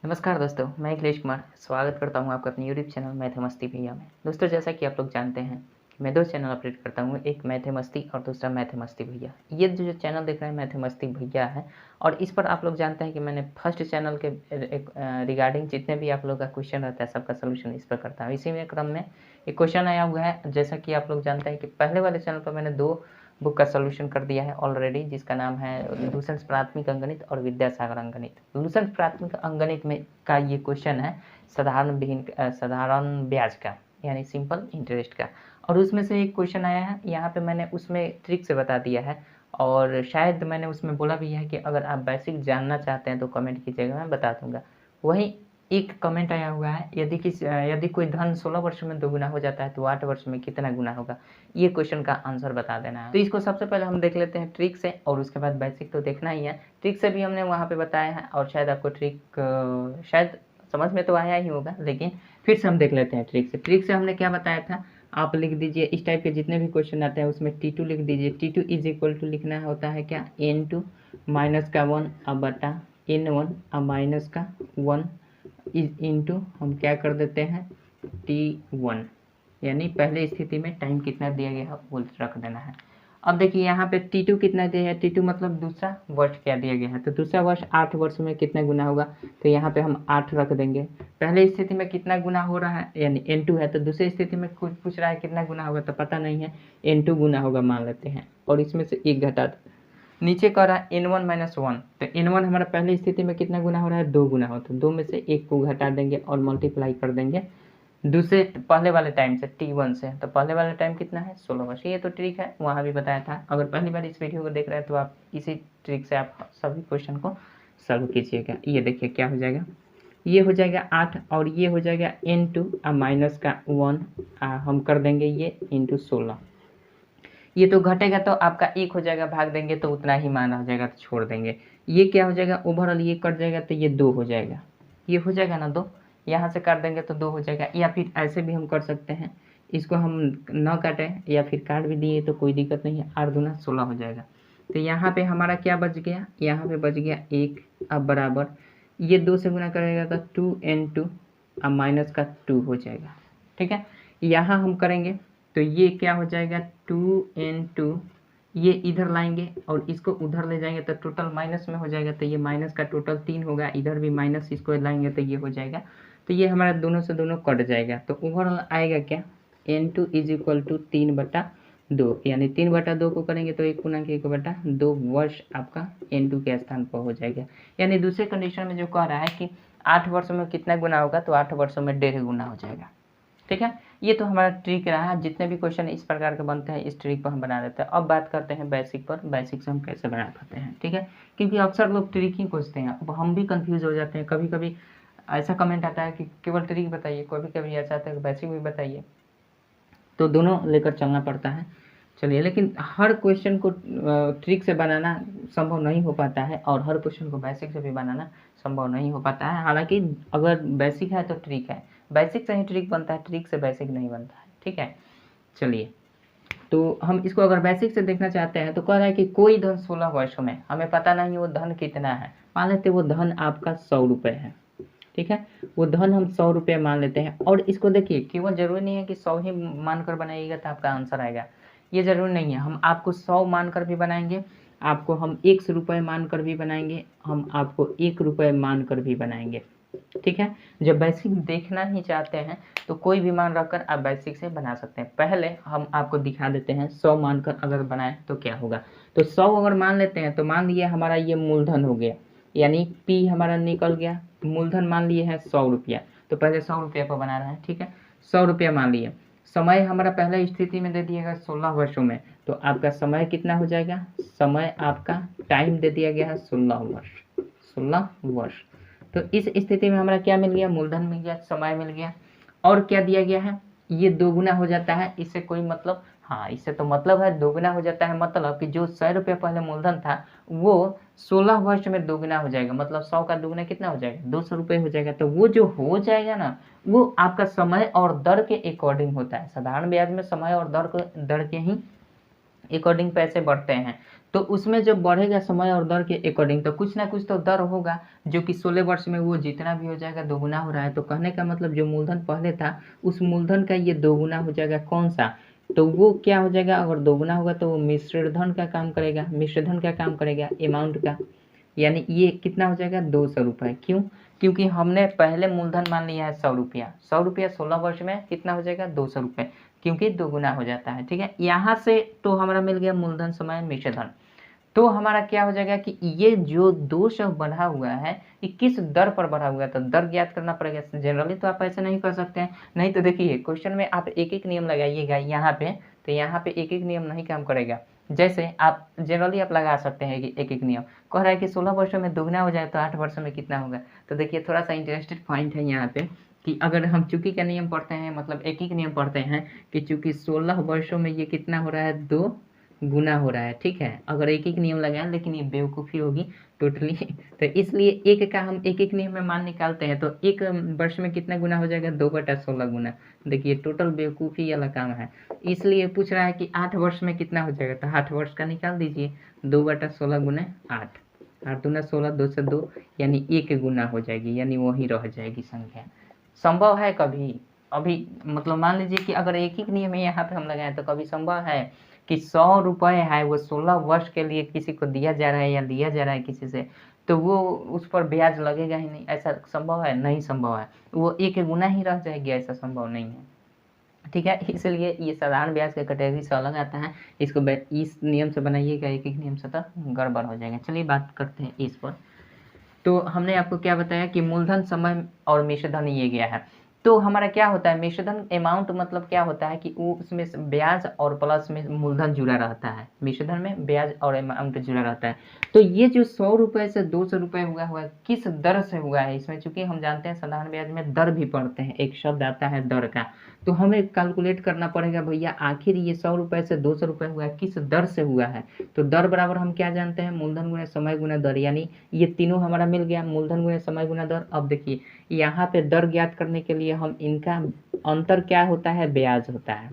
नमस्कार दोस्तों, मैं अखिलेश कुमार स्वागत करता हूं आपका अपने यूट्यूब चैनल मैथ मस्ती भैया में। दोस्तों, जैसा कि आप लोग जानते हैं, मैं दो चैनल अपडेट करता हूं, एक मैथ मस्ती और दूसरा मैथ मस्ती भैया। ये जो चैनल देख रहे हैं मैथ मस्ती भैया है, और इस पर आप लोग जानते हैं कि मैंने फर्स्ट चैनल के रिगार्डिंग जितने भी आप लोग का क्वेश्चन रहता है सबका सोल्यूशन इस पर करता हूँ। इसी में क्रम में एक क्वेश्चन आया हुआ है, जैसा कि आप लोग जानते हैं कि पहले वाले चैनल पर मैंने दो बुक का सोल्यूशन कर दिया है ऑलरेडी, जिसका नाम है लूसेंट्स प्राथमिक अंकगणित और विद्यासागर अंकगणित। लूसेंट्स प्राथमिक अंकगणित में का ये क्वेश्चन है साधारण ब्याज का, यानी सिंपल इंटरेस्ट का। और उसमें से एक क्वेश्चन आया है, यहाँ पे मैंने उसमें ट्रिक से बता दिया है, और शायद मैंने उसमें बोला भी है कि अगर आप बेसिक जानना चाहते हैं तो कमेंट कीजिएगा, मैं बता दूंगा। वहीं एक कमेंट आया हुआ है, यदि कोई धन 16 वर्ष में दोगुना हो जाता है तो 8 वर्ष में कितना गुना होगा। ये क्वेश्चन का आंसर बता देना है। तो इसको सबसे पहले हम देख लेते हैं ट्रिक से, और उसके बाद बेसिक तो देखना ही है। ट्रिक से भी हमने वहाँ पे बताया है, और शायद आपको ट्रिक शायद समझ में तो आया ही होगा, लेकिन फिर से हम देख लेते हैं ट्रिक से। ट्रिक से हमने क्या बताया था, आप लिख दीजिए इस टाइप के जितने भी क्वेश्चन आते हैं उसमें T2 लिख दीजिए। T2 इज इक्वल टू लिखना होता है क्या, N2 माइनस का 1 अब बटा N1 अब माइनस का 1 इज इंटू हम क्या कर देते हैं T1, यानी पहले स्थिति में टाइम कितना दिया गया है वो रख देना है। अब देखिए यहाँ पे T2 कितना दिया है, T2 मतलब दूसरा वर्ष क्या दिया गया है, तो दूसरा वर्ष 8 वर्ष में कितना गुना होगा, तो यहाँ पे हम 8 रख देंगे। पहले स्थिति में कितना गुना हो रहा है, यानी N2 है, तो दूसरी स्थिति में कुछ पूछ रहा है कितना गुना होगा, तो पता नहीं है, N2 गुना होगा मान लेते हैं, और इसमें से एक घटा दो। नीचे कह रहा है N1 माइनस 1, तो N1 हमारा पहले स्थिति में कितना गुना हो रहा है, 2 गुना हो, तो 2 में से 1 को घटा देंगे और मल्टीप्लाई कर देंगे दूसरे पहले वाले टाइम से T1 से, तो पहले वाला टाइम कितना है 16 वर्ष। ये तो ट्रिक है, वहाँ भी बताया था। अगर पहली बार इस वीडियो को देख रहे हैं तो आप इसी ट्रिक से आप सभी क्वेश्चन को सॉल्व कीजिएगा। ये देखिए क्या हो जाएगा, ये हो जाएगा 8 और ये हो जाएगा N2 माइनस का 1 हम कर देंगे ये इंटू 16। ये तो घटेगा तो आपका 1 हो जाएगा, भाग देंगे तो उतना ही मान हो जाएगा, तो छोड़ देंगे। ये क्या हो जाएगा, ओवरऑल ये कट जाएगा तो ये 2 हो जाएगा, ये हो जाएगा ना 2, यहाँ से काट देंगे तो 2 हो जाएगा। या फिर ऐसे भी हम कर सकते हैं, इसको हम न काटें या फिर काट भी दिए तो कोई दिक्कत नहीं है, 8 दूना 16 हो जाएगा। तो यहाँ पे हमारा क्या बच गया, यहाँ पे बच गया 1 अब बराबर ये 2 से गुना करेगा तो 2N2 अब माइनस का 2 हो जाएगा। ठीक है, यहाँ हम करेंगे तो ये क्या हो जाएगा 2N2, ये इधर लाएंगे और इसको उधर ले जाएंगे तो टोटल माइनस में हो जाएगा, तो ये माइनस का टोटल 3 होगा, इधर भी माइनस इसको लाएंगे तो ये हो जाएगा, तो ये हमारा दोनों से दोनों कट जाएगा। तो ओवरऑल आएगा क्या, N2 इज इक्वल टू 3/2, यानी 3/2 को करेंगे तो 1 × 1 = 2 वर्ष आपका N2 के स्थान पर हो जाएगा। यानी दूसरे कंडीशन में जो कह रहा है कि 8 वर्षों में कितना गुना होगा, तो 8 वर्षों में 1.5 गुना हो जाएगा। ठीक है, ये तो हमारा ट्रिक रहा है। जितने भी क्वेश्चन इस प्रकार के बनते हैं इस ट्रिक पर हम बना देते हैं। अब बात करते हैं बेसिक पर, बेसिक से हम कैसे बना पाते हैं। ठीक है, क्योंकि अक्सर लोग ट्रिक ही पूछते हैं, अब हम भी कंफ्यूज हो जाते हैं। कभी कभी ऐसा कमेंट आता है कि केवल ट्रिक बताइए, कभी कभी ऐसा आता है कि बेसिक भी बताइए, तो दोनों लेकर चलना पड़ता है। चलिए, लेकिन हर क्वेश्चन को ट्रिक से बनाना संभव नहीं हो पाता है, और हर क्वेश्चन को बेसिक से भी बनाना संभव नहीं हो पाता है। हालांकि अगर बेसिक है तो ट्रिक है, बेसिक से ही ट्रिक बनता है, ट्रिक से बेसिक नहीं बनता है। ठीक है, चलिए, तो हम इसको अगर बेसिक से देखना चाहते हैं तो कह रहा है कि कोई धन 16 वर्षों में, हमें पता नहीं वो धन कितना है, मान लेते वो धन आपका 100 रुपये है। ठीक है, वो धन हम 100 रुपये मान लेते हैं, और इसको देखिए केवल जरूरी नहीं है कि 100 ही मानकर बनाइएगा तो आपका आंसर आएगा, ये जरूरी नहीं है। हम आपको 100 मानकर भी बनाएंगे, आपको हम 100 रुपये मानकर भी बनाएंगे, हम आपको 1 रुपये मानकर भी बनाएंगे। ठीक है, जब बेसिक देखना ही चाहते हैं तो कोई भी मान रखकर आप बेसिक से बना सकते हैं। पहले हम आपको दिखा देते हैं 100 मानकर अगर बनाए तो क्या होगा। तो 100 अगर मान लेते हैं तो मान लिया हमारा ये मूलधन हो गया, यानी P हमारा निकल गया, मूलधन मान लिए है 100 रुपया, तो पहले 100 रुपये पर बना रहे हैं। ठीक है, 100 रुपया मान लिए। समय हमारा पहला स्थिति में दे दिएगा 16 वर्षों में, तो आपका समय कितना हो जाएगा, समय आपका टाइम दे दिया गया है 16 वर्ष, 16 वर्ष। तो इस स्थिति में हमारा क्या मिल गया, मूलधन मिल गया, समय मिल गया, और क्या दिया गया है, ये दोगुना हो जाता है। इससे कोई मतलब, हाँ इससे तो मतलब है, दोगुना हो जाता है मतलब कि जो 100 रुपये पहले मूलधन था वो 16 वर्ष में दोगुना हो जाएगा, मतलब 100 का दोगुना कितना हो जाएगा, 200 रुपये हो जाएगा। तो वो जो हो जाएगा ना, वो आपका समय और दर के अकॉर्डिंग होता है। साधारण ब्याज में समय और दर के ही अकॉर्डिंग पैसे बढ़ते हैं। तो उसमें जब बढ़ेगा समय और दर के अकॉर्डिंग तो कुछ ना कुछ तो दर होगा, जो कि 16 वर्ष में वो जितना भी हो जाएगा दोगुना हो रहा है। तो कहने का मतलब जो मूलधन पहले था उस मूलधन का ये दोगुना हो जाएगा। कौन सा? तो वो क्या हो जाएगा, अगर दोगुना होगा तो वो मिश्र धन का काम करेगा, मिश्र धन का काम करेगा अमाउंट का, यानी ये कितना हो जाएगा 200 रुपये। क्यों? क्योंकि हमने पहले मूलधन मान लिया है 100 रुपया, 100 रुपया 16 वर्ष में कितना हो जाएगा 200 रुपये, क्योंकि दोगुना हो जाता है। ठीक है, यहाँ से तो हमारा मिल गया मूलधन समय मिश्र धन। तो हमारा क्या हो जाएगा कि ये जो 200 बढ़ा हुआ है ये किस दर पर बढ़ा हुआ है, तो दर ज्ञात करना पड़ेगा। जनरली तो आप ऐसे नहीं कर सकते हैं, नहीं तो देखिए क्वेश्चन में आप एक एक नियम लगाइएगा यहाँ पे, तो यहाँ पे एक एक नियम नहीं काम करेगा। जैसे आप जनरली आप लगा सकते हैं कि एक एक नियम कह रहा है कि 16 वर्षों में दोगुना हो जाए तो 8 वर्षों में कितना होगा। तो देखिए थोड़ा सा इंटरेस्टेड पॉइंट है यहाँ पे कि अगर हम चूंकि का नियम पढ़ते हैं, मतलब एक एक नियम पढ़ते हैं कि चूंकि 16 वर्षों में ये कितना हो रहा है 2 गुना हो रहा है। ठीक है, अगर एक एक नियम लगाएं, लेकिन ये बेवकूफ़ी होगी टोटली तो इसलिए एक का हम एक एक नियम में मान निकालते हैं, तो एक वर्ष में कितना गुना हो जाएगा 2/16 गुना। देखिए टोटल बेवकूफ़ी वाला काम है। इसलिए पूछ रहा है कि 8 वर्ष में कितना हो जाएगा, तो 8 वर्ष का निकाल दीजिए, 2/16 गुना 8, 8 दूना 16, 2 से 2 यानी 1 गुना हो जाएगी, यानी वही रह जाएगी संख्या। संभव है कभी? अभी मतलब मान लीजिए कि अगर एक ही नियम यहाँ पे हम लगाएं तो कभी संभव है कि 100 रुपये है वो 16 वर्ष के लिए किसी को दिया जा रहा है या लिया जा रहा है किसी से, तो वो उस पर ब्याज लगेगा ही नहीं, ऐसा संभव है? नहीं संभव है, वो 1 गुना ही रह जाएगी, ऐसा संभव नहीं है। ठीक है, इसलिए ये साधारण ब्याज के कैटेगरी से अलग आता है, इसको इस नियम से बनाइएगा, एक एक नियम से तो गड़बड़ हो जाएगा। चलिए बात करते हैं इस पर। तो हमने आपको क्या बताया कि मूलधन समय और मिश्रधन ये गया है। तो हमारा क्या होता है मिश्रधन अमाउंट, मतलब क्या होता है कि वो उसमें ब्याज और प्लस में मूलधन जुड़ा रहता है, मिश्रधन में ब्याज और अमाउंट जुड़ा रहता है। तो ये जो 100 रुपये से 200 रुपये हुआ किस दर से हुआ है, इसमें चूंकि हम जानते हैं साधारण ब्याज में दर भी पढ़ते हैं, एक शब्द आता है दर का, तो हमें कैलकुलेट करना पड़ेगा भैया आखिर ये 100 रुपये से 200 रुपये हुआ है किस दर से हुआ है। तो दर बराबर हम क्या जानते हैं, मूलधन गुना समय गुना दर, यानी ये तीनों हमारा मिल गया, मूलधन गुना समय गुना दर। अब देखिए यहाँ पे दर ज्ञात करने के लिए हम इनका अंतर क्या होता है, ब्याज होता है,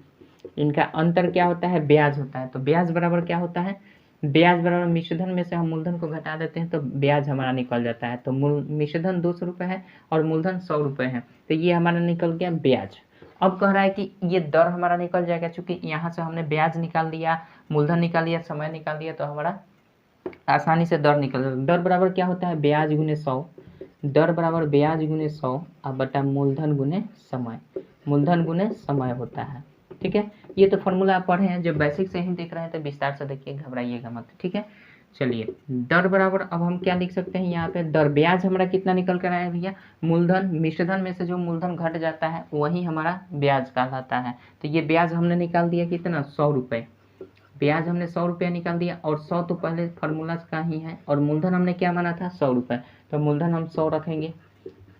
इनका अंतर क्या होता है, ब्याज होता है। तो ब्याज बराबर क्या होता है, ब्याज बराबर मिश्रधन में से हम मूलधन को घटा देते हैं तो ब्याज हमारा निकल जाता है। तो मिश्रधन 200 रुपये है और मूलधन 100 रुपये है, तो ये हमारा निकल गया ब्याज। अब कह रहा है कि ये दर हमारा निकल जाएगा, चूंकि यहाँ से हमने ब्याज निकाल लिया, मूलधन निकाल लिया, समय निकाल लिया, तो हमारा आसानी से दर निकल जाएगा। दर बराबर क्या होता है, ब्याज गुने 100, दर बराबर ब्याज गुने 100 अब बटा मूलधन गुने समय, मूलधन गुने समय होता है। ठीक है, ये तो फॉर्मूला आप पढ़े हैं, जो बेसिक से ही देख रहे हैं तो विस्तार से देखिए, घबराइएगा मत। ठीक है, चलिए दर बराबर अब हम क्या लिख सकते हैं यहाँ पे, दर ब्याज हमारा कितना निकल कर आया भैया, मूलधन मिश्रधन में से जो मूलधन घट जाता है वही हमारा ब्याज कहलाता है। तो ये ब्याज हमने निकाल दिया कितना, 100 रुपये, ब्याज हमने 100 रुपया निकाल दिया, और 100 तो पहले फार्मूला का ही है, और मूलधन हमने क्या माना था 100 रुपये, तो मूलधन हम 100 रखेंगे,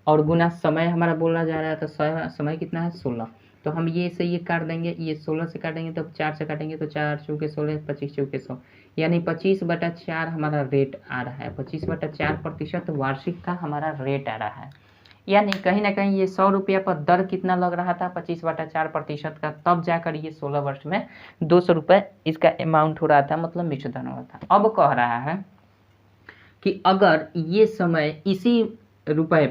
और गुना समय हमारा बोला जा रहा है, तो समय कितना है 16, तो हम ये से ये काट देंगे, ये 16 से काटेंगे तो 4 से काटेंगे तो 4 चौके 16, 25 चौके 100, यानी 25/4 हमारा रेट आ रहा है, 25/4% वार्षिक का हमारा रेट आ रहा है। यानी कहीं ना कहीं ये 100 रुपया पर दर कितना लग रहा था 25/4% का, तब जाकर ये 16 वर्ष में 200 रुपये इसका अमाउंट हो रहा था, मतलब मिश्रधन हो रहा था। अब कह रहा है कि अगर ये समय इसी रुपए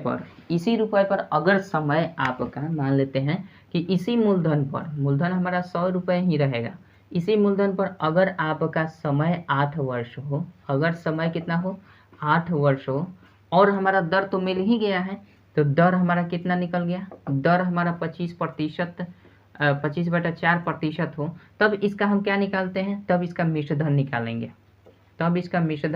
पर अगर समय आपका मान लेते हैं कि इसी मूलधन पर, मूलधन हमारा 100 रुपये ही रहेगा, इसी मूलधन पर अगर आपका समय 8 वर्ष हो, अगर समय कितना हो 8 वर्ष हो, और हमारा दर तो मिल ही गया है, तो दर हमारा कितना निकल गया, दर हमारा 25/4% हो, तब इसका हम क्या निकालते हैं, तब इसका मिश्रधन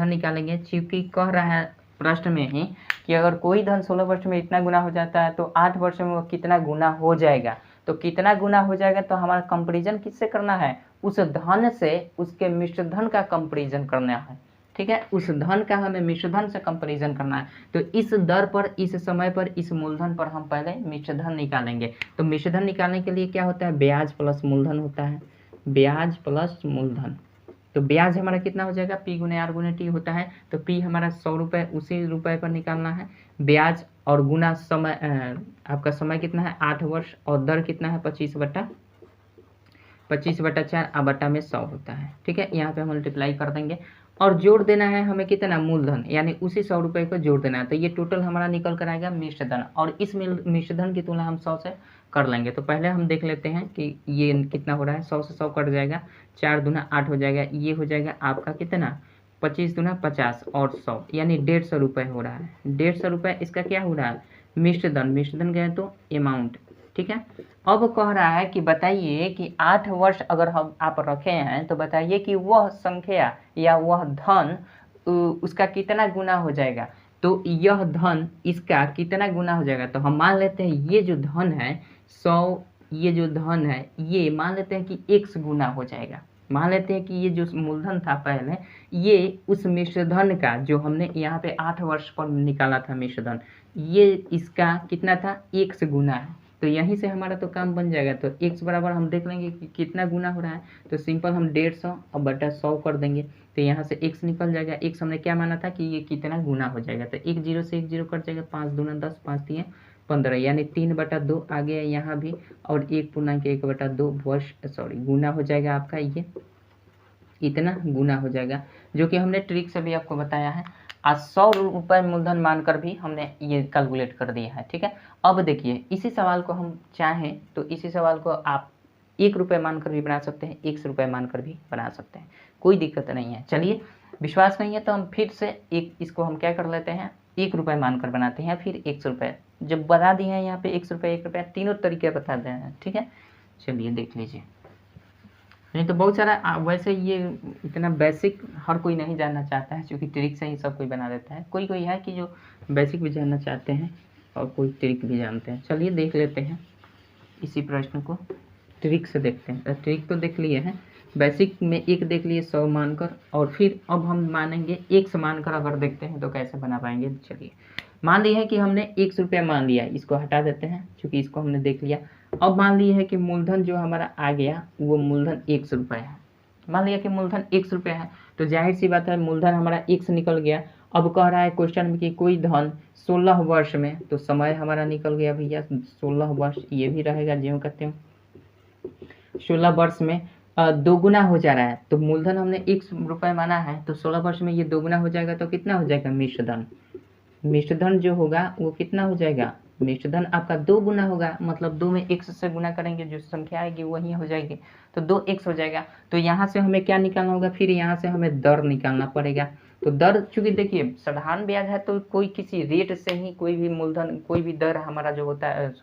निकालेंगे, चूंकि कह रहा है प्रश्न में ही कि अगर कोई धन 16 वर्ष में इतना गुना हो जाता है तो 8 वर्ष में वो कितना गुना हो जाएगा, तो कितना गुना हो जाएगा, तो हमारा कंपैरिजन किससे करना है, उस धन से उसके मिश्रधन का कंपैरिजन करना है। ठीक है, उस धन का हमें मिश्रधन से कंपैरिजन करना है, तो इस दर पर, इस समय पर, इस मूलधन पर हम पहले मिश्रधन निकालेंगे। तो मिश्रधन निकालने के लिए क्या होता है, ब्याज प्लस मूलधन होता है, ब्याज प्लस मूलधन। तो ब्याज हमारा कितना हो जाएगा, P गुने R गुने T होता है, तो P हमारा 100 रुपये उसी रुपये पर निकालना है, ब्याज और गुना समय, आपका समय कितना है 8 वर्ष, और दर कितना है 25/4 बटा में 100 होता है। ठीक है, यहाँ पे हम मल्टीप्लाई कर देंगे, और जोड़ देना है हमें कितना, मूलधन, यानी उसी 100 रुपये को जोड़ देना है। तो ये टोटल हमारा निकल कर आएगा मिश्र धन, और इस मिश्र धन की तुलना हम 100 से कर लेंगे। तो पहले हम देख लेते हैं कि ये कितना हो रहा है। 100 से 100 कट जाएगा, 4 दूना 8 हो जाएगा, ये हो जाएगा आपका कितना, 25 दूना 50 और 100, यानी 150 रुपये हो रहा है। 150 रुपये इसका क्या हो रहा है, मिश्र धन। मिश्र धन गए तो अमाउंट, ठीक है। अब कह रहा है कि बताइए कि 8 वर्ष अगर हम आप रखे हैं तो बताइए कि वह संख्या या वह धन उसका कितना गुना हो जाएगा। तो यह धन इसका कितना गुना हो जाएगा। तो हम मान लेते हैं ये जो धन है 100, ये जो धन है ये मान लेते हैं कि 1 गुना हो जाएगा। मान लेते हैं कि ये जो मूलधन था पहले, ये उस मिश्र धन का जो हमने यहाँ पे 8 वर्ष पर निकाला था मिश्र धन, ये इसका कितना था, 1 गुना है। तो यहीं से हमारा तो काम बन जाएगा। तो x बराबर हम देख लेंगे कि कितना गुना हो रहा है। तो सिंपल हम 150 और बटा 100 कर देंगे। तो यहाँ से x निकल जाएगा। x हमने क्या माना था कि ये कितना गुना हो जाएगा। तो 1 0 से 1 0 कट जाएगा, 5 दूना 10, 5 3 15, यानी 3/2 आ गया यहाँ भी, और 1/1/2 वर्ष गुना हो जाएगा आपका, ये इतना गुना हो जाएगा, जो कि हमने ट्रिक से भी आपको बताया है। आज 100 रुपये मूलधन मानकर भी हमने ये कैलकुलेट कर दिया है, ठीक है। अब देखिए इसी सवाल को हम चाहें तो इसी सवाल को आप 1 रुपये मानकर भी बना सकते हैं, 100 रुपये मानकर भी बना सकते हैं, कोई दिक्कत नहीं है। चलिए, विश्वास नहीं है तो हम फिर से इसको हम क्या कर लेते हैं, 1 रुपये मानकर बनाते हैं, फिर 100 रुपये। जब बता दिए हैं यहाँ पे 100 रुपये 1 रुपया, तीनों तरीके बता दें हैं, ठीक है। चलिए देख लीजिए। नहीं तो बहुत सारा वैसे ये इतना बेसिक हर कोई नहीं जानना चाहता है, क्योंकि ट्रिक से ही सब कोई बना देता है। कोई कोई है कि जो बेसिक भी जानना चाहते हैं और कोई ट्रिक भी जानते हैं। चलिए देख लेते हैं इसी प्रश्न को, ट्रिक से देखते हैं। ट्रिक तो देख लिए हैं, बेसिक में 1 देख लिए 100 मानकर, और फिर अब हम मानेंगे 1 मानकर अगर देखते हैं तो कैसे बना पाएंगे। चलिए, मान लिया है कि हमने 1 रुपया मान लिया, इसको हटा देते हैं क्योंकि इसको हमने देख लिया। अब मान लिया है कि मूलधन जो हमारा आ गया वो मूलधन 100 रुपये है। मान लिया कि मूलधन 100 रुपये है, तो जाहिर सी बात है मूलधन हमारा 1 निकल गया। अब कह रहा है क्वेश्चन में कि कोई धन 16 वर्ष में, तो समय हमारा निकल गया भैया 16 वर्ष, ये भी रहेगा ज्यों कहते हो 16 वर्ष में 2 गुना हो जा रहा है। तो मूलधन हमने 1 रुपये माना है, तो 16 वर्ष में ये 2 गुना हो जाएगा, तो कितना हो जाएगा मिश्र धन। मिश्र धन जो होगा वो कितना हो जाएगा, मिश्र धन आपका 2 गुना होगा, मतलब 2 में 1 से गुना करेंगे, जो संख्या आएगी वही हो जाएगी, तो 2x हो जाएगा। तो यहाँ से हमें क्या निकालना होगा, फिर यहाँ से हमें दर निकालना पड़ेगा। तो दर, चूंकि देखिए साधारण ब्याज है तो कोई किसी रेट से ही कोई भी मूलधन, कोई भी दर हमारा जो होता है,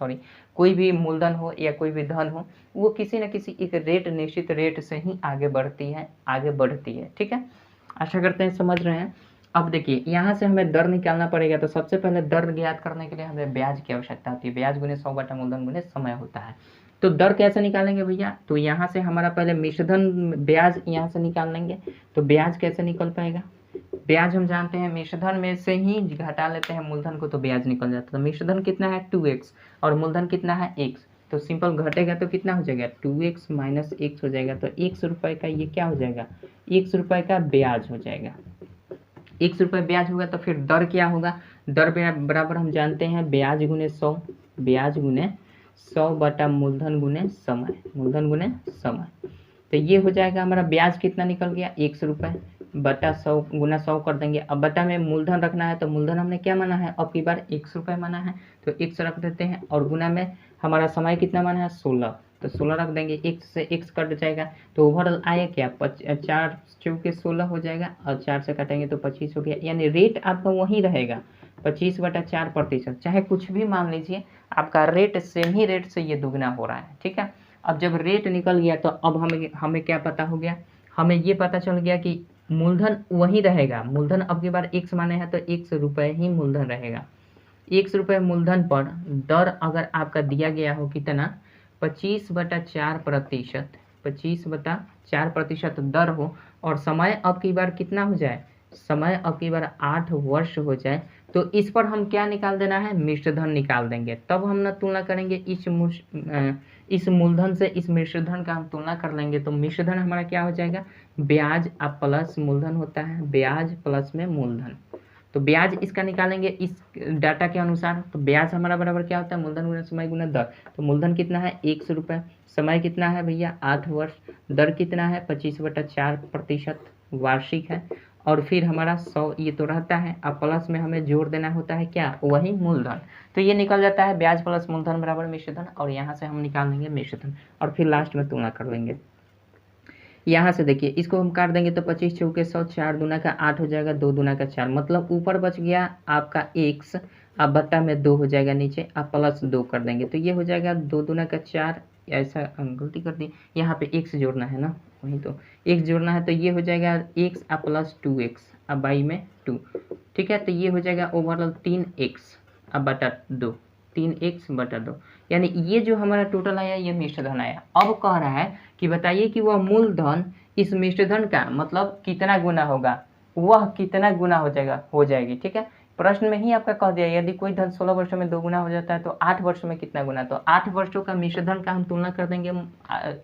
कोई भी मूलधन हो या कोई भी धन हो, वो किसी न किसी एक रेट, निश्चित रेट से ही आगे बढ़ती है, ठीक है। आशा करते हैं समझ रहे हैं। अब देखिए यहाँ से हमें दर निकालना पड़ेगा। तो सबसे पहले दर ज्ञात करने के लिए हमें ब्याज की आवश्यकता होती है। ब्याज गुने 100 बटा मूलधन गुने समय होता है। तो दर कैसे निकालेंगे भैया, तो यहाँ से हमारा पहले मिश्रधन ब्याज यहाँ से निकाल लेंगे। तो ब्याज कैसे निकल पाएगा, ब्याज हम जानते हैं मिश्रधन में से ही घटा लेते हैं मूलधन को, तो ब्याज निकल जाता है। तो मिश्रधन कितना है 2x और मूलधन कितना है x, तो सिंपल घटेगा तो कितना हो जाएगा 2x माइनस x हो जाएगा। तो 100 रुपये का ये क्या हो जाएगा, 100 रुपये का ब्याज हो जाएगा। 100 रुपये ब्याज होगा तो फिर दर क्या होगा, दर बराबर हम जानते हैं ब्याज गुने 100, ब्याज गुने 100 बटा मूलधन गुने समय, मूलधन गुने समय। तो ये हो जाएगा हमारा ब्याज कितना निकल गया 100 रुपये बटा 100 गुना 100 कर देंगे। अब बटा में मूलधन रखना है, तो मूलधन हमने क्या माना है, अब की बार 100 रुपये माना है, तो 100 रख देते हैं। और गुना में हमारा समय कितना माना है 16, तो 16 रख देंगे, x से x कट जाएगा। तो ओवरऑल आया क्या 4 चौके 16 हो जाएगा, और 4 से काटेंगे तो 25 हो गया। यानी रेट आपका वही रहेगा 25/4%, चाहे कुछ भी मान लीजिए, आपका रेट सेम ही रेट से ये दुगना हो रहा है, ठीक है। अब जब रेट निकल गया तो अब हमें क्या पता हो गया, हमें ये पता चल गया कि मूलधन वही रहेगा। मूलधन अब की बार x माने हैं तो 100 रुपये ही मूलधन रहेगा। 100 रुपये मूलधन पर दर अगर आपका दिया गया हो कितना 25/4%, 25/4% दर हो, और समय अब की बार कितना हो जाए, समय अब की बार 8 वर्ष हो जाए, तो इस पर हम क्या निकाल देना है, मिश्रधन निकाल देंगे। तब हम ना तुलना करेंगे इस मूलधन से इस मिश्रधन का हम तुलना कर लेंगे। तो मिश्रधन हमारा क्या हो जाएगा, ब्याज अब प्लस मूलधन होता है, ब्याज प्लस में मूलधन। तो ब्याज इसका निकालेंगे इस डाटा के अनुसार। तो ब्याज हमारा बराबर क्या होता है, मूलधन गुना समय गुना दर। तो मूलधन कितना है 100 रुपये, समय कितना है भैया 8 वर्ष, दर कितना है 25/4% वार्षिक है, और फिर हमारा 100 ये तो रहता है, अब प्लस में हमें जोड़ देना होता है क्या, वही मूलधन। तो ये निकल जाता है ब्याज प्लस मूलधन बराबर मिश्र धन, और यहाँ से हम निकाल देंगे मिश्र धन और फिर लास्ट में तुलना कर लेंगे। यहाँ से देखिए इसको हम काट देंगे तो 25 चौके 100, 4 दूना का 8 हो जाएगा, 2 दूना का 4, मतलब ऊपर बच गया आपका x, अब बट्टा में 2 हो जाएगा, नीचे आप प्लस 2 कर देंगे तो ये हो जाएगा 2 दूना का 4, ऐसा गलती कर दी, यहाँ पे x जोड़ना है ना, वही तो x जोड़ना है, तो ये हो जाएगा x अब प्लस 2x अब बाई में 2, ठीक है, तो ये हो जाएगा ओवरऑल 3x अब बटा 2, 3x बटा 2, यानी ये जो हमारा टोटल आया ये मिश्र धन आया। अब कह रहा है कि बताइए कि वह मूलधन इस मिश्र धन का मतलब कितना गुना होगा, वह कितना गुना हो जाएगी, ठीक है। प्रश्न में ही आपका कह दिया यदि कोई धन 16 वर्षों में 2 गुना हो जाता है तो 8 वर्षों में कितना गुना, तो 8 वर्षों का मिश्र धन का हम तुलना कर देंगे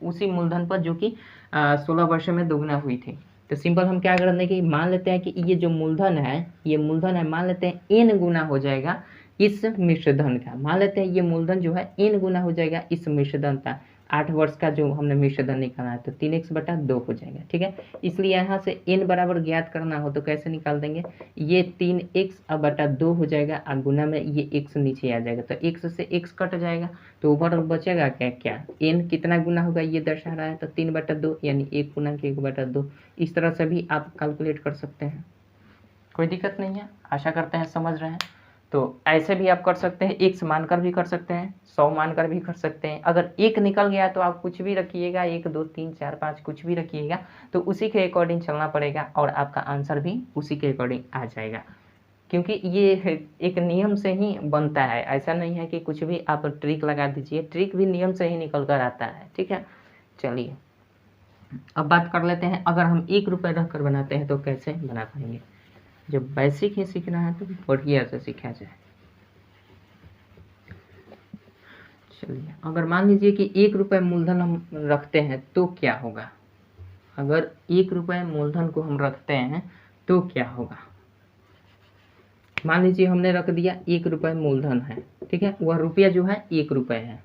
उसी मूलधन पर जो कि 16 वर्षों में 2 गुना हुई थी। तो सिंपल हम क्या कर देंगे, मान लेते हैं कि ये जो मूलधन है, ये मूलधन है, मान लेते हैं n गुना हो जाएगा इस मिश्र धन का, मान लेते हैं ये मूलधन जो है n गुना हो जाएगा इस मिश्र धन का, 8 वर्ष का जो हमने मिश्र धन निकाला है, तो 3x बटा 2 हो जाएगा, ठीक है। इसलिए यहाँ से n बराबर ज्ञात करना हो तो कैसे निकाल देंगे, ये 3x अब बटा 2 हो जाएगा और गुना में ये x नीचे आ जाएगा, तो x से x कट जाएगा, तो ऊपर बचेगा क्या n कितना गुना होगा ये दर्शा रहा है, तो 3 बटा 2 यानी 1 गुना के 1 बटा 2, इस तरह से भी आप कैलकुलेट कर सकते हैं, कोई दिक्कत नहीं है, आशा करते हैं समझ रहे हैं। तो ऐसे भी आप कर सकते हैं, x मानकर भी कर सकते हैं, 100 मानकर भी कर सकते हैं, अगर 1 निकल गया तो आप कुछ भी रखिएगा, 1 2 3 4 5 कुछ भी रखिएगा, तो उसी के अकॉर्डिंग चलना पड़ेगा और आपका आंसर भी उसी के अकॉर्डिंग आ जाएगा, क्योंकि ये एक नियम से ही बनता है, ऐसा नहीं है कि कुछ भी आप ट्रिक लगा दीजिए, ट्रिक भी नियम से ही निकल कर आता है, ठीक है। चलिए अब बात कर लेते हैं, अगर हम 1 रुपये रख कर बनाते हैं तो कैसे बना पाएंगे। जब बेसिक ही सीखना है तो बढ़िया से सीखा जाए। चलिए अगर मान लीजिए कि 1 रुपये मूलधन हम रखते हैं तो क्या होगा, अगर 1 रुपये मूलधन को हम रखते हैं तो क्या होगा, मान लीजिए हमने रख दिया 1 रुपये मूलधन है, ठीक है, वह रुपया जो है 1 रुपये है,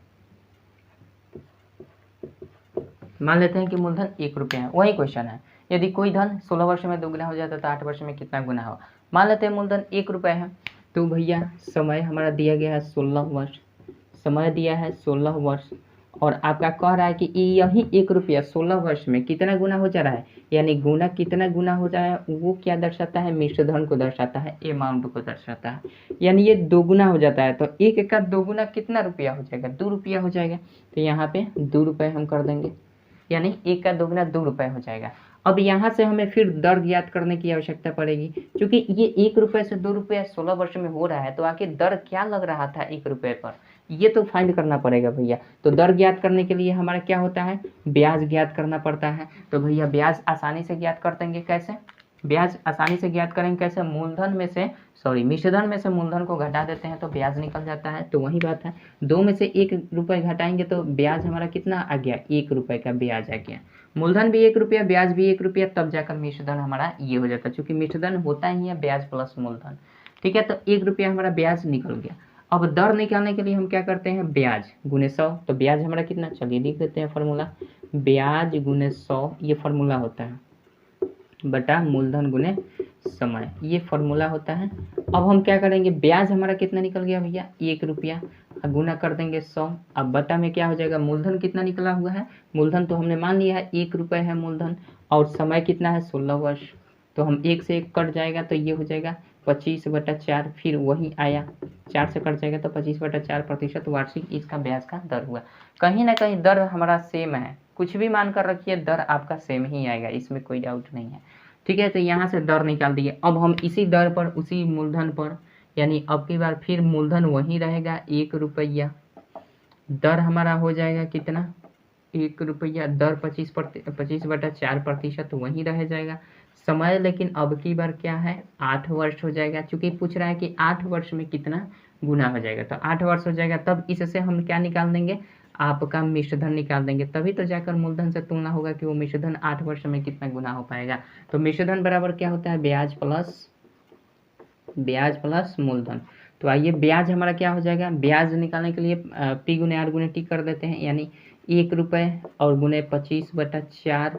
मान लेते हैं कि मूलधन 1 रुपया है, वही क्वेश्चन है, यदि कोई धन 16 वर्ष में 2 गुना हो जाता है तो 8 वर्ष में कितना गुना होगा। मान लेते हैं मूलधन 1 रुपया है, तो भैया समय हमारा दिया गया है 16 वर्ष, समय दिया है 16 वर्ष, और आपका कह रहा है कि यही 1 रुपया 16 वर्ष में कितना गुना हो जा रहा है, यानी गुना कितना गुना हो रहा है वो क्या दर्शाता है, मिश्र धन को दर्शाता है, अमाउंट को दर्शाता है, यानी ये 2 गुना हो जाता है, तो 1 का 2 गुना कितना रुपया हो जाएगा, 2 रुपया हो जाएगा, तो यहाँ पे 2 रुपये हम कर देंगे, यानी 1 का 2 गुना 2 रुपये हो जाएगा। अब यहाँ से हमें फिर दर ज्ञात करने की आवश्यकता पड़ेगी, क्योंकि ये 1 रुपये से 2 रुपये 16 वर्ष में हो रहा है, तो आखिर दर क्या लग रहा था 1 रुपये पर, ये तो फाइंड करना पड़ेगा भैया। तो दर ज्ञात करने के लिए हमारा क्या होता है, ब्याज ज्ञात करना पड़ता है, तो भैया ब्याज आसानी से ज्ञात कर देंगे, कैसे ब्याज आसानी से ज्ञात करेंगे, कैसे, मूलधन में से मिश्रधन में से मूलधन को घटा देते हैं तो ब्याज निकल जाता है, तो वही बात है, 2 में से 1 रुपये घटाएंगे तो ब्याज हमारा कितना आ गया, 1 रुपये का ब्याज आ गया, मूलधन भी 1 रुपया ब्याज भी 1 रुपया, तब जाकर मिश्रधन हमारा ये हो जाता है, क्योंकि मिश्रधन होता ही है ब्याज प्लस मूलधन, ठीक है, तो 1 रुपया हमारा ब्याज निकल गया। अब दर निकालने के लिए हम क्या करते हैं, ब्याज गुने 100, तो ब्याज हमारा कितना, चलिए लिख देते हैं फॉर्मूला, ब्याज गुने 100 ये फॉर्मूला होता है, बटा मूलधन गुने समय, ये फॉर्मूला होता है। अब हम क्या करेंगे, ब्याज हमारा कितना निकल गया भैया 1 रुपया, गुना कर देंगे 100, अब बटा में क्या हो जाएगा, मूलधन कितना निकला हुआ है, मूलधन तो हमने मान लिया है 1 रुपये है मूलधन, और समय कितना है 16 वर्ष, तो हम 1 से 1 कट जाएगा तो ये हो जाएगा 25 बटा 4, फिर वही आया 4 से कट जाएगा तो 25 बटा 4% वार्षिक इसका ब्याज का दर हुआ। कहीं ना कहीं दर हमारा सेम है, कुछ भी मान कर रखिए दर आपका सेम ही आएगा, इसमें कोई डाउट नहीं है, ठीक है। तो यहाँ से दर निकाल दिए, अब हम इसी दर पर उसी मूलधन पर, यानी अब की बार फिर मूलधन वही रहेगा 1 रुपया, दर हमारा हो जाएगा कितना 1 रुपया, दर 25 बटा 4% वही रह जाएगा, समय लेकिन अब की बार क्या है 8 वर्ष हो जाएगा, क्योंकि पूछ रहा है कि 8 वर्ष में कितना गुना हो जाएगा, तो 8 वर्ष हो जाएगा, तब इससे हम क्या निकाल देंगे, आपका मिश्रधन निकाल देंगे, तभी तो जाकर मूलधन से तुलना होगा कि वो मिश्रधन 8 वर्ष में कितना गुना हो पाएगा। तो मिश्रधन बराबर क्या होता है, ब्याज प्लस मूलधन। तो आइए ब्याज हमारा क्या हो जाएगा, ब्याज निकालने के लिए पी गुने आर गुने टी कर देते हैं, यानी 1 रुपये और गुने 25 बटा 4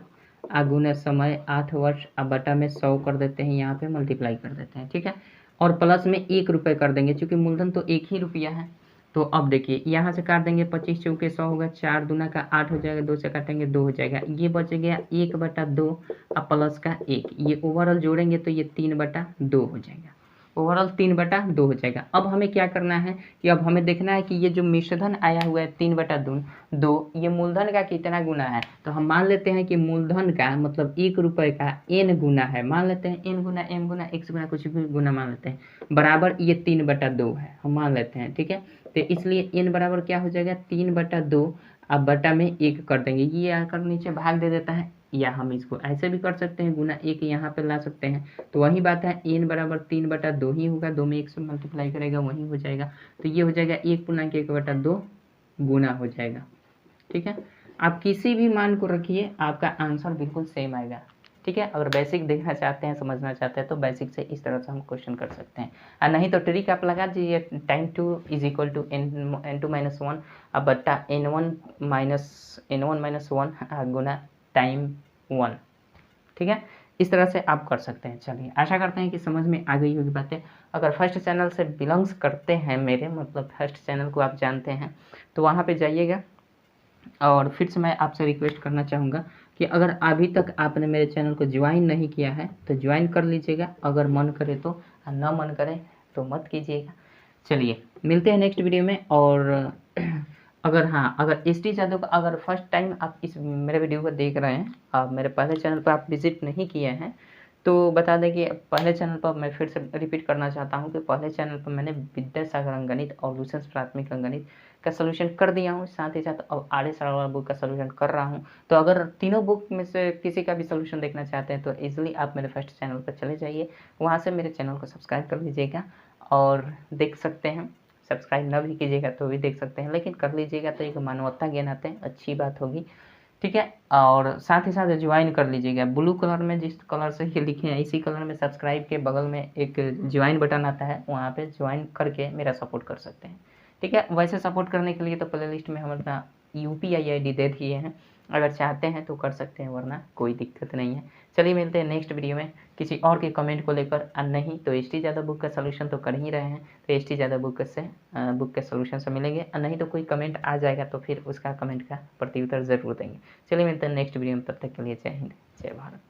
गुना समय 8 वर्ष बटा में 100 कर देते हैं, यहाँ पे मल्टीप्लाई कर देते हैं, ठीक है। और प्लस में 1 रुपये कर देंगे, क्योंकि मूलधन तो 1 ही रुपया है। तो अब देखिए यहाँ से काट देंगे, 25 चौके 100 होगा, 4 दूना का 8 हो जाएगा, 2 से काटेंगे 2 हो जाएगा, ये बच गया 1/2 प्लस का 1, ये ओवरऑल जोड़ेंगे तो ये 3/2 हो जाएगा, ओवरऑल 3/2 हो जाएगा। अब हमें क्या करना है कि अब हमें देखना है कि ये जो मिश्रधन आया हुआ है 3/2, ये मूलधन का कितना गुना है। तो हम मान लेते हैं कि मूलधन का मतलब 1 रुपये का n गुना है, मान लेते हैं n गुना m गुना x गुना कुछ भी गुना मान लेते हैं, बराबर ये 3/2 है, हम मान लेते हैं, ठीक है। तो इसलिए n बराबर क्या हो जाएगा 3/2, अब बटा में 1 कर देंगे, ये आकर नीचे भाग दे देता है, या हम इसको ऐसे भी कर सकते हैं, गुना 1 यहाँ पे ला सकते हैं। तो वही बात है, n बराबर 3/2 ही होगा, 2 में 1 से मल्टीप्लाई करेगा वही हो जाएगा। तो ये हो जाएगा 1/1/2 गुना हो जाएगा, ठीक है। आप किसी भी मान को रखिए, आपका आंसर बिल्कुल सेम आएगा, ठीक है। अगर बेसिक देखना चाहते हैं, समझना चाहते हैं, तो बेसिक से इस तरह से हम क्वेश्चन कर सकते हैं। और नहीं तो ट्रिक आप लगा दीजिए, time 2 is equal to n2 minus 1 बट्टा n1 माइनस 1 गुना टाइम 1, ठीक है। इस तरह से आप कर सकते हैं। चलिए, आशा करते हैं कि समझ में आ गई होगी बातें। अगर फर्स्ट चैनल से बिलोंग्स करते हैं मेरे, मतलब फर्स्ट चैनल को आप जानते हैं, तो वहाँ पे जाइएगा। और फिर से मैं आपसे रिक्वेस्ट करना चाहूँगा कि अगर अभी तक आपने मेरे चैनल को ज्वाइन नहीं किया है तो ज्वाइन कर लीजिएगा, अगर मन करे तो, ना मन करे तो मत कीजिएगा। चलिए, मिलते हैं नेक्स्ट वीडियो में। और अगर एस.टी. यादव का अगर फर्स्ट टाइम आप इस मेरे वीडियो को देख रहे हैं, आप मेरे पहले चैनल पर आप विजिट नहीं किए हैं, तो बता दें कि पहले चैनल पर मैं फिर से रिपीट करना चाहता हूं कि पहले चैनल पर मैंने विद्यासागर अंकगणित और लूसेंस प्राथमिक अंकगणित का सलूशन कर दिया हूं, साथ ही साथ अब आर्य सरल वाला बुक का सलूशन कर रहा हूं। तो अगर तीनों बुक में से किसी का भी सलूशन देखना चाहते हैं तो इजीली आप मेरे फर्स्ट चैनल पर चले जाइए, वहाँ से मेरे चैनल को सब्सक्राइब कर लीजिएगा और देख सकते हैं। सब्सक्राइब ना भी कीजिएगा तो भी देख सकते हैं, लेकिन कर लीजिएगा तो एक मानवता ज्ञान आते हैं, अच्छी बात होगी, ठीक है। और साथ ही साथ ज्वाइन कर लीजिएगा, ब्लू कलर में जिस कलर से ये लिखे हैं इसी कलर में सब्सक्राइब के बगल में एक ज्वाइन बटन आता है, वहाँ पे ज्वाइन करके मेरा सपोर्ट कर सकते हैं, ठीक है। वैसे सपोर्ट करने के लिए तो प्लेलिस्ट में हम अपना UPI ID दे दिए हैं, अगर चाहते हैं तो कर सकते हैं, वरना कोई दिक्कत नहीं है। चलिए, मिलते हैं नेक्स्ट वीडियो में किसी और के कमेंट को लेकर। नहीं तो एस.टी. यादव बुक का सलूशन तो कर ही रहे हैं, तो एस.टी. यादव बुक के सलूशन से मिलेंगे। नहीं तो कोई कमेंट आ जाएगा तो फिर उसका कमेंट का प्रत्युत्तर ज़रूर देंगे। चलिए, मिलते हैं नेक्स्ट वीडियो में, तब तक के लिए जय हिंद, जय भारत।